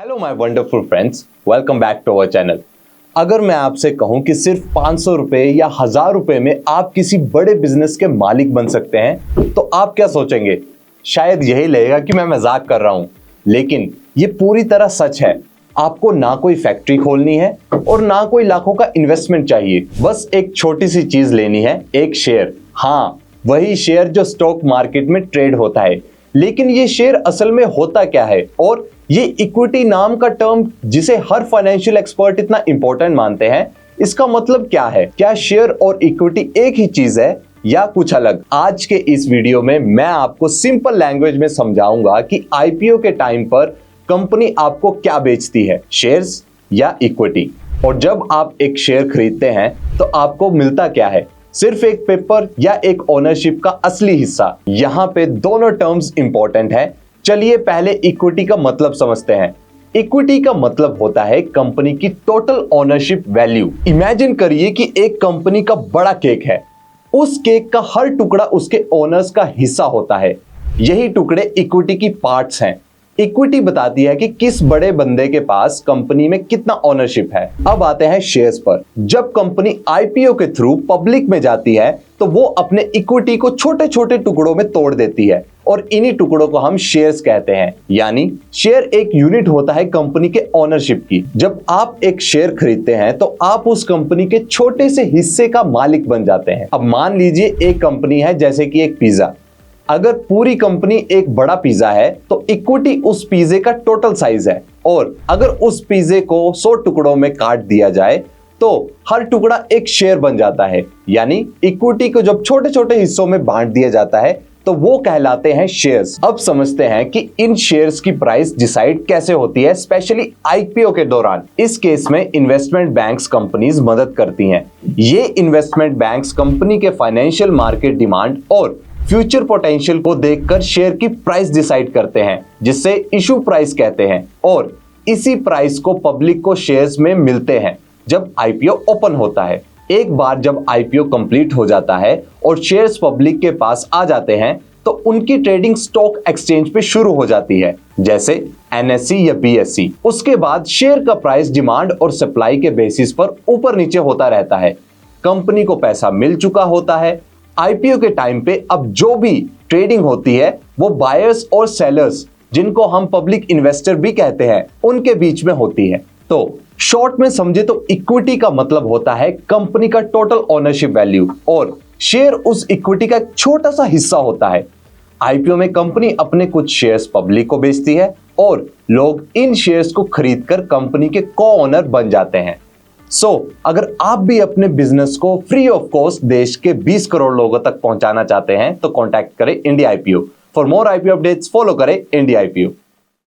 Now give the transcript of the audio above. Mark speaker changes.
Speaker 1: Hello my wonderful friends, welcome back to our channel. अगर मैं आपसे कहूं कि सिर्फ 500 रुपए या 1000 रुपए में आप किसी बड़े बिजनेस के मालिक बन सकते हैं तो आप क्या सोचेंगे? शायद यही लगेगा कि मैं मजाक कर रहा हूं, लेकिन ये पूरी तरह सच है। आपको ना कोई फैक्ट्री खोलनी है और ना कोई लाखों का इन्वेस्टमेंट चाहिए। बस एक छोटी सी चीज लेनी है, एक शेयर। हाँ, वही शेयर जो स्टॉक मार्केट में ट्रेड होता है। लेकिन ये शेयर असल में होता क्या है, और ये इक्विटी नाम का टर्म जिसे हर फाइनेंशियल एक्सपर्ट इतना इंपॉर्टेंट मानते हैं, इसका मतलब क्या है? क्या शेयर और इक्विटी एक ही चीज है या कुछ अलग? आज के इस वीडियो में मैं आपको सिंपल लैंग्वेज में समझाऊंगा कि आईपीओ के टाइम पर कंपनी आपको क्या बेचती है, शेयर्स या इक्विटी। और जब आप एक शेयर खरीदते हैं तो आपको मिलता क्या है? सिर्फ एक पेपर या एक ओनरशिप का असली हिस्सा? यहां पे दोनों टर्म्स इंपॉर्टेंट है। चलिए पहले इक्विटी का मतलब समझते हैं। इक्विटी का मतलब होता है कंपनी की टोटल ओनरशिप वैल्यू। इमेजिन करिए कि एक कंपनी का बड़ा केक है, उस केक का हर टुकड़ा उसके ओनर्स का हिस्सा होता है। यही टुकड़े इक्विटी की पार्ट्स हैं। इक्विटी बताती है कि किस बड़े बंदे के पास कंपनी में कितना ओनरशिप है। अब आते हैं शेयर्स पर। जब कंपनी आईपीओ के थ्रू पब्लिक में जाती है तो वो अपने इक्विटी को छोटे छोटे टुकड़ों में तोड़ देती है और इन्हीं टुकड़ों को हम शेयर्स कहते हैं। यानी शेयर एक यूनिट होता है कंपनी के ओनरशिप की। जब आप एक शेयर खरीदते हैं तो आप उस कंपनी के छोटे से हिस्से का मालिक बन जाते हैं। अब मान लीजिए एक कंपनी है, जैसे कि एक पिज्जा। अगर पूरी कंपनी एक बड़ा पिज्जा है तो इक्विटी उस पिज्जे का टोटल साइज है, और अगर उस पिज्जे को 100 टुकड़ों में काट दिया जाए तो हर टुकड़ा एक शेयर बन जाता है। यानी इक्विटी को जब छोटे छोटे हिस्सों में बांट दिया जाता है तो वो कहलाते हैं शेयर्स। अब समझते हैं कि इन शेयर्स की प्राइस डिसाइड कैसे होती है, स्पेशली आईपीओ के दौरान। इस केस में इन्वेस्टमेंट बैंक्स कंपनीज मदद करती हैं। ये इन्वेस्टमेंट बैंक्स कंपनी के फाइनेंशियल मार्केट डिमांड और फ्यूचर पोटेंशियल को देखकर शेयर की प्राइस डिसाइड करते हैं, जिससे इशू प्राइस कहते हैं। और इसी प्राइस को पब्लिक को शेयर्स में मिलते हैं जब आईपीओ ओपन होता है। एक बार जब आईपीओ कंप्लीट हो जाता है और शेयर्स पब्लिक के पास आ जाते हैं तो उनकी ट्रेडिंग स्टॉक एक्सचेंज पे शुरू हो जाती है, जैसे एनएससी या बीएससी। उसके बाद शेयर का प्राइस डिमांड और सप्लाई के बेसिस पर ऊपर नीचे होता रहता है। कंपनी को पैसा मिल चुका होता है। आईपीओ के टाइम पे अब जो भी ट्रेडिंग होती है वो बायर्स और सेलर्स, जिनको हम पब्लिक इन्वेस्टर भी कहते हैं, उनके बीच में होती है। तो शॉर्ट में समझे तो इक्विटी का मतलब होता है कंपनी का टोटल ओनरशिप वैल्यू, और शेयर उस इक्विटी का एक छोटा सा हिस्सा होता है। आईपीओ में कंपनी अपने कुछ शेयर्स पब्लिक को बेचती है और लोग इन शेयर्स को खरीदकर कंपनी के को ओनर बन जाते हैं। अगर आप भी अपने बिजनेस को फ्री ऑफ कॉस्ट देश के 20 करोड़ लोगों तक पहुंचाना चाहते हैं तो कॉन्टैक्ट करें India IPO. For more IPO updates follow करें इंडिया आईपीओ।